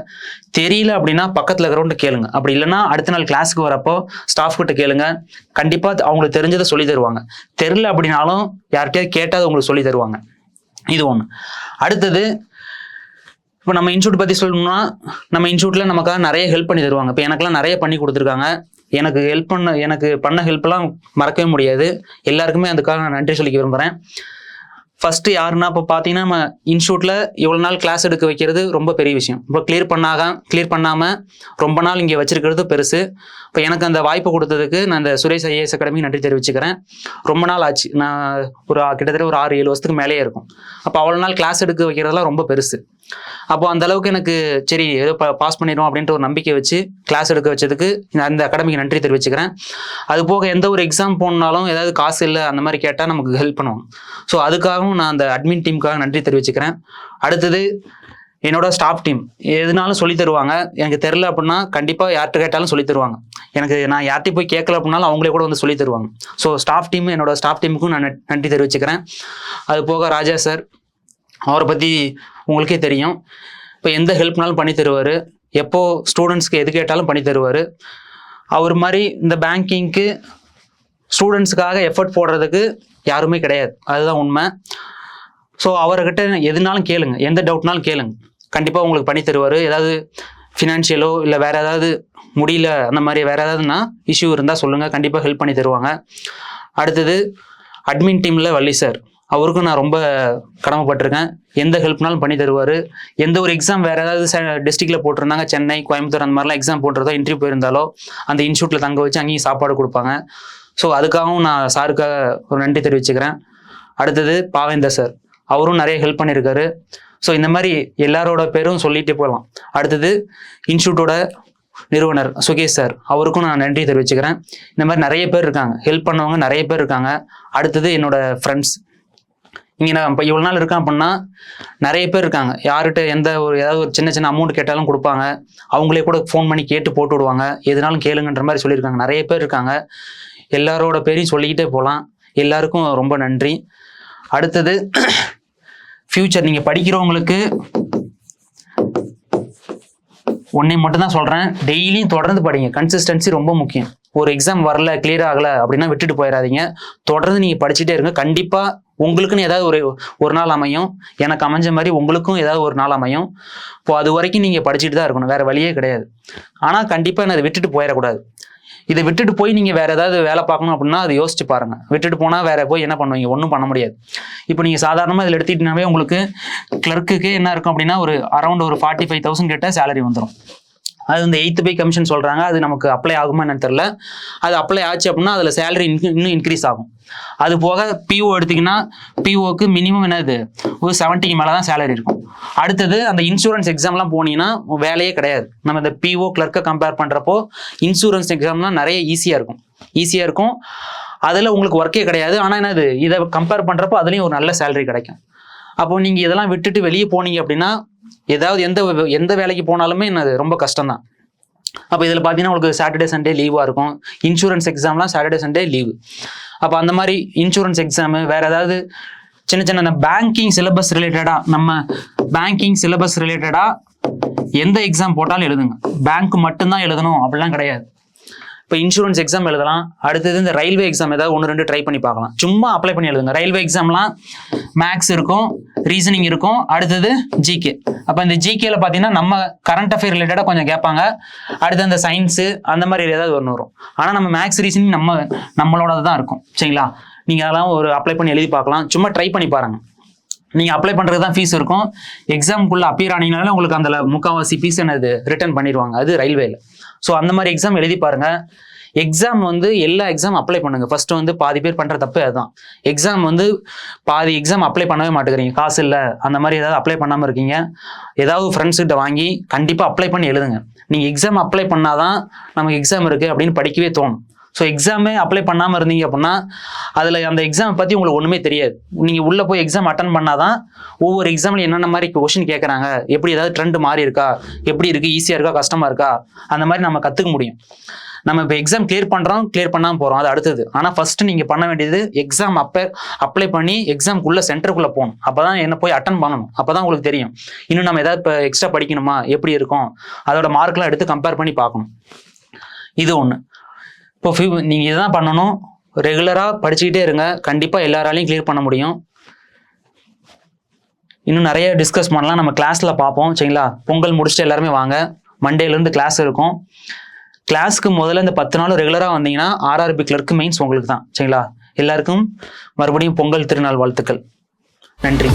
தெரியல அப்படின்னா பக்கத்துல இருக்கிறவங்க கேளுங்க. அப்படி இல்லைன்னா அடுத்த நாள் கிளாஸுக்கு வரப்போ ஸ்டாஃப் கிட்ட கேளுங்க. கண்டிப்பா அவங்களுக்கு தெரிஞ்சதை சொல்லி தருவாங்க. தெரியல அப்படின்னாலும் யார்கிட்டயாவது கேட்டால் உங்களுக்கு சொல்லி தருவாங்க. இது ஒன்று. அடுத்தது, இப்போ நம்ம இன்ஸ்டியூட் பற்றி சொல்லணும்னா, நம்ம இன்ஸ்டியூட்டில் நமக்காக நிறைய ஹெல்ப் பண்ணி தருவாங்க. இப்போ எனக்கெல்லாம் நிறைய பண்ணி கொடுத்துருக்காங்க. எனக்கு பண்ண ஹெல்ப்லாம் மறக்கவே முடியாது. எல்லாருக்குமே அதுக்காக நான் நன்றி சொல்லிக்க விரும்புகிறேன். ஃபர்ஸ்ட் யாருன்னா, இப்போ பார்த்தீங்கன்னா நம்ம இன்ஸ்டியூட்டில் இவ்வளோ நாள் கிளாஸ் எடுக்க வைக்கிறது ரொம்ப பெரிய விஷயம். இப்போ கிளியர் பண்ணாமல் ரொம்ப நாள் இங்கே வச்சிருக்கிறது பெருசு. இப்போ எனக்கு அந்த வாய்ப்பு கொடுத்ததுக்கு நான் இந்த சுரேஷ் ஐஏஎஸ் அகாடமி நன்றி தெரிவிச்சுக்கிறேன். ரொம்ப நாள் ஆச்சு, நான் கிட்டத்தட்ட ஒரு 6-7 வருஷத்துக்கு மேலேயே இருக்கும். அப்போ அவ்வளோ நாள் கிளாஸ் எடுக்க வைக்கிறதெல்லாம் ரொம்ப பெருசு. அப்போ அந்த அளவுக்கு எனக்கு சரி ஏதோ பாஸ் பண்ணிடுவோம் அப்படின்ற ஒரு நம்பிக்கை வச்சு கிளாஸ் எடுக்க வச்சதுக்கு அந்த அகாடமிக்கு நன்றி தெரிவிச்சுக்கிறேன். அது போக எந்த ஒரு எக்ஸாம் போனாலும் ஏதாவது காசு இல்லை அந்த மாதிரி கேட்டால் நமக்கு ஹெல்ப் பண்ணுவாங்க. ஸோ அதுக்காகவும் நான் அந்த அட்மின் டீமுக்காக நன்றி தெரிவிச்சுக்கிறேன். அடுத்தது என்னோட ஸ்டாஃப் டீம் எதுனாலும் சொல்லி தருவாங்க. எனக்கு தெரில அப்படின்னா கண்டிப்பாக யார்கிட்ட கேட்டாலும் சொல்லி தருவாங்க. நான் யார்கிட்டையும் போய் கேட்கல அப்படின்னாலும் அவங்களே கூட வந்து சொல்லி தருவாங்க. ஸோ என்னோட ஸ்டாஃப் டீமுக்கும் நான் நன்றி தெரிவிச்சுக்கிறேன். அது போக ராஜா சார், அவரை பற்றி உங்களுக்கே தெரியும். இப்போ எந்த ஹெல்ப்னாலும் பண்ணி தருவார். எப்போ ஸ்டூடெண்ட்ஸ்க்கு எது கேட்டாலும் பண்ணி தருவார். அவர் மாதிரி இந்த பேங்கிங்க்கு ஸ்டூடெண்ட்ஸுக்காக எஃபர்ட் போடுறதுக்கு யாருமே கிடையாது, அதுதான் உண்மை. ஸோ அவர்கிட்ட எதுனாலும் கேளுங்க, எந்த டவுட்னாலும் கேளுங்க, கண்டிப்பாக உங்களுக்கு பண்ணி தருவார். ஏதாவது ஃபினான்ஷியலோ இல்லை வேறு ஏதாவது முடியல அந்த மாதிரி வேறு ஏதாவதுனா இஷ்யூ இருந்தால் சொல்லுங்கள், கண்டிப்பாக ஹெல்ப் பண்ணி தருவாங்க. அடுத்தது அட்மின் டீமில் வள்ளி சார், அவருக்கும் நான் ரொம்ப கடமைப்பட்டிருக்கேன். எந்த ஹெல்ப்னாலும் பண்ணி தருவார். எந்த ஒரு எக்ஸாம் வேறு ஏதாவது டிஸ்ட்ரிக்டில் போட்டிருந்தாங்க, சென்னை, கோயம்புத்தூர் அந்த மாதிரிலாம் எக்ஸாம் போட்டுறதோ இன்டர்வியூ போயிருந்தாலோ அந்த இன்ஸ்டியூட்டில் தங்க வச்சு அங்கேயும் சாப்பாடு கொடுப்பாங்க. ஸோ அதுக்காகவும் நான் சாருக்காக ஒரு நன்றி தெரிவிச்சுக்கிறேன். அடுத்தது பாவேந்தர் சார், அவரும் நிறைய ஹெல்ப் பண்ணியிருக்காரு. ஸோ இந்த மாதிரி எல்லாரோட பேரும் சொல்லிட்டு போகலாம். அடுத்தது இன்ஸ்டியூட்டோட நிறுவனர் சுகேஷ் சார், அவருக்கும் நான் நன்றி தெரிவிச்சுக்கிறேன். இந்த மாதிரி நிறைய பேர் இருக்காங்க, ஹெல்ப் பண்ணவங்க நிறைய பேர் இருக்காங்க. அடுத்தது என்னோட ஃப்ரெண்ட்ஸ், இங்கே நான் இப்போ இவ்வளோ நாள் இருக்கேன் அப்படின்னா நிறைய பேர் இருக்காங்க. யார்கிட்ட ஏதாவது ஒரு சின்ன சின்ன அமௌண்ட் கேட்டாலும் கொடுப்பாங்க. அவங்களே கூட ஃபோன் பண்ணி கேட்டு போட்டு விடுவாங்க. எதுனாலும் கேளுங்கன்ற மாதிரி சொல்லியிருக்காங்க. நிறைய பேர் இருக்காங்க. எல்லாரோட பேரையும் சொல்லிக்கிட்டே போகலாம். எல்லாருக்கும் ரொம்ப நன்றி. அடுத்தது ஃப்யூச்சர், நீங்கள் படிக்கிறவங்களுக்கு ஒன்றே மட்டும்தான் சொல்கிறேன், டெய்லியும் தொடர்ந்து படிங்க. கன்சிஸ்டன்சி ரொம்ப முக்கியம். ஒரு எக்ஸாம் வரல, கிளியர் ஆகலை அப்படின்னா விட்டுட்டு போயிடாதீங்க. தொடர்ந்து நீங்கள் படிச்சுட்டே இருங்க. கண்டிப்பாக உங்களுக்குன்னு ஏதாவது ஒரு நாள் அமையும். எனக்கு அமைஞ்ச மாதிரி உங்களுக்கும் ஏதாவது ஒரு நாள் அமையும். இப்போ அது வரைக்கும் நீங்கள் படிச்சுட்டு தான் இருக்கணும், வேறு வழியே கிடையாது. ஆனால் கண்டிப்பாக நான் அதை விட்டுட்டு போயிடக்கூடாது. இதை விட்டுட்டு போய் நீங்கள் வேறு ஏதாவது வேலை பார்க்கணும் அப்படின்னா அதை யோசிச்சு பாருங்கள். விட்டுட்டு போனால் வேறு போய் என்ன பண்ணுவீங்க, ஒன்றும் பண்ண முடியாது. இப்போ நீங்கள் சாதாரணமாக இதில் எடுத்துக்கிட்டீங்கன்னாவே உங்களுக்கு கிளர்க்குக்கே என்ன இருக்கும் அப்படின்னா ஒரு அரௌண்ட் ஒரு 45,000 கேட்டால் சேலரி வந்துடும். அது இந்த 8th பே கமிஷன் சொல்கிறாங்க. அது நமக்கு அப்ளை ஆகுமா என்னன்னு தெரில. அது அப்ளை ஆச்சு அப்படின்னா அதில் சேலரி இன்னும் இன்க்ரீஸ் ஆகும். அது போக பிஓ எடுத்திங்கன்னா பிஓக்கு மினிமம் என்னது ஒரு 70க்கு மேலே தான் சேலரி இருக்கும். அடுத்தது அந்த இன்சூரன்ஸ் எக்ஸாம்லாம் போனீங்கன்னா வேலையே கிடையாது. நம்ம இந்த பிஓ கிளர்க்கை கம்பேர் பண்ணுறப்போ இன்சூரன்ஸ் எக்ஸாம்லாம் நிறைய ஈஸியாக இருக்கும். அதில் உங்களுக்கு ஒர்க்கே கிடையாது. ஆனால் என்னது இதை கம்பேர் பண்ணுறப்போ அதுலேயும் ஒரு நல்ல சேலரி கிடைக்கும். அப்போ நீங்கள் இதெல்லாம் விட்டுட்டு வெளியே போனீங்க அப்படின்னா ஏதாவது எந்த வேலைக்கு போனாலுமே என்னது ரொம்ப கஷ்டம்தான். அப்போ இதில் பார்த்தீங்கன்னா உங்களுக்கு சாட்டர்டே சண்டே லீவாக இருக்கும். இன்சூரன்ஸ் எக்ஸாம்லாம் சாட்டர்டே சண்டே லீவு. அப்போ அந்த மாதிரி இன்சூரன்ஸ் எக்ஸாமு வேறு ஏதாவது சின்ன சின்ன பேங்கிங் சிலபஸ் ரிலேட்டடாக எந்த எக்ஸாம் போட்டாலும் எழுதுங்க. பேங்க் மட்டும்தான் எழுதணும் அப்படிலாம் கிடையாது. இப்போ இன்சூரன்ஸ் எக்ஸாம் எழுதலாம். அடுத்தது இந்த ரயில்வே எக்ஸாம் ஏதாவது 1-2 ட்ரை பண்ணி பார்க்கலாம். சும்மா அப்ளை பண்ணி எழுதுங்க. ரயில்வே எக்ஸாம்லாம் மேக்ஸ் இருக்கும், ரீசனிங் இருக்கும், அடுத்தது ஜிகே. அப்போ இந்த ஜிகேல பார்த்தீங்கன்னா நம்ம கரண்ட் அஃபேர் ரிலேட்டடாக கொஞ்சம் கேட்பாங்க. அடுத்து அந்த சயின்ஸு அந்த மாதிரி ஏதாவது ஒன்று வரும். ஆனால் நம்ம மேக்ஸ் ரீசனிங் நம்மளோடது தான் இருக்கும் சரிங்களா. நீங்கள் அதெல்லாம் ஒரு அப்ளை பண்ணி எழுதி பார்க்கலாம். சும்மா ட்ரை பண்ணி பாருங்கள். நீங்கள் அப்ளை பண்ணுறது தான் ஃபீஸ் இருக்கும். எக்ஸாமுக்குள்ளே அப்பியர் ஆனீங்கனாலே உங்களுக்கு அந்த முக்கால்வாசி ஃபீஸ் என்னது ரிட்டர்ன் பண்ணிடுவாங்க. அது ரயில்வேல. ஸோ அந்த மாதிரி எக்ஸாம் எழுதி பாருங்கள். எக்ஸாம் வந்து எல்லா எக்ஸாம் அப்ளை பண்ணுங்க. ஃபர்ஸ்ட் வந்து பாதி பேர் பண்ற தப்பு அதுதான். எக்ஸாம் வந்து பாதி எக்ஸாம் அப்ளை பண்ணவே மாட்டேங்கிறீங்க, காசு இல்லை அந்த மாதிரி ஏதாவது அப்ளை பண்ணாமல் இருக்கீங்க. ஏதாவது ஃப்ரெண்ட்ஸ் கிட்ட வாங்கி கண்டிப்பாக அப்ளை பண்ணி எழுதுங்க. நீங்கள் எக்ஸாம் அப்ளை பண்ணாதான் நமக்கு எக்ஸாம் இருக்குது அப்படின்னு படிக்கவே தோணும். ஸோ எக்ஸாமே அப்ளை பண்ணாமல் இருந்தீங்க அப்படின்னா அதில் அந்த எக்ஸாமை பற்றி உங்களுக்கு ஒன்றுமே தெரியாது. நீங்கள் உள்ளே போய் எக்ஸாம் அட்டன் பண்ணாதான் ஒவ்வொரு எக்ஸாமில் என்னென்ன மாதிரி கொஷின் கேட்குறாங்க, எப்படி ஏதாவது ட்ரெண்ட் மாறி இருக்கா, எப்படி இருக்குது, ஈஸியாக இருக்கா, கஷ்டமாக இருக்கா, அந்த மாதிரி நம்ம கற்றுக்க முடியும். நம்ம இப்போ எக்ஸாம் கிளியர் பண்ணுறோம், கிளியர் பண்ணாமல் போகிறோம், அது அடுத்தது. ஆனால் ஃபஸ்ட்டு நீங்கள் பண்ண வேண்டியது எக்ஸாம் அப்ளை பண்ணி எக்ஸாமுக்குள்ளே சென்டருக்குள்ளே போகணும். அப்போ தான் என்ன போய் அட்டன் பண்ணணும். அப்போ தான் உங்களுக்கு தெரியும் இன்னும் நம்ம ஏதாவது இப்போ எக்ஸ்ட்ரா படிக்கணுமா, எப்படி இருக்கும், அதோட மார்க்லாம் எடுத்து கம்பேர் பண்ணி பார்க்கணும். இது ஒன்று. இப்போ நீங்கள் இதுதான் பண்ணணும். ரெகுலராக படிச்சுக்கிட்டே இருங்க, கண்டிப்பாக எல்லாராலையும் கிளியர் பண்ண முடியும். இன்னும் நிறைய டிஸ்கஸ் பண்ணலாம், நம்ம கிளாஸில் பார்ப்போம் சரிங்களா. பொங்கல் முடிச்சுட்டு எல்லாருமே வாங்க, மண்டேலேருந்து கிளாஸ் இருக்கும். கிளாஸ்க்கு முதல்ல இந்த 10 நாள் ரெகுலராக வந்தீங்கன்னா RRB கிளர்க் மெயின்ஸ் உங்களுக்கு தான் சரிங்களா. எல்லாருக்கும் மறுபடியும் பொங்கல் திருநாள் வாழ்த்துக்கள். நன்றி.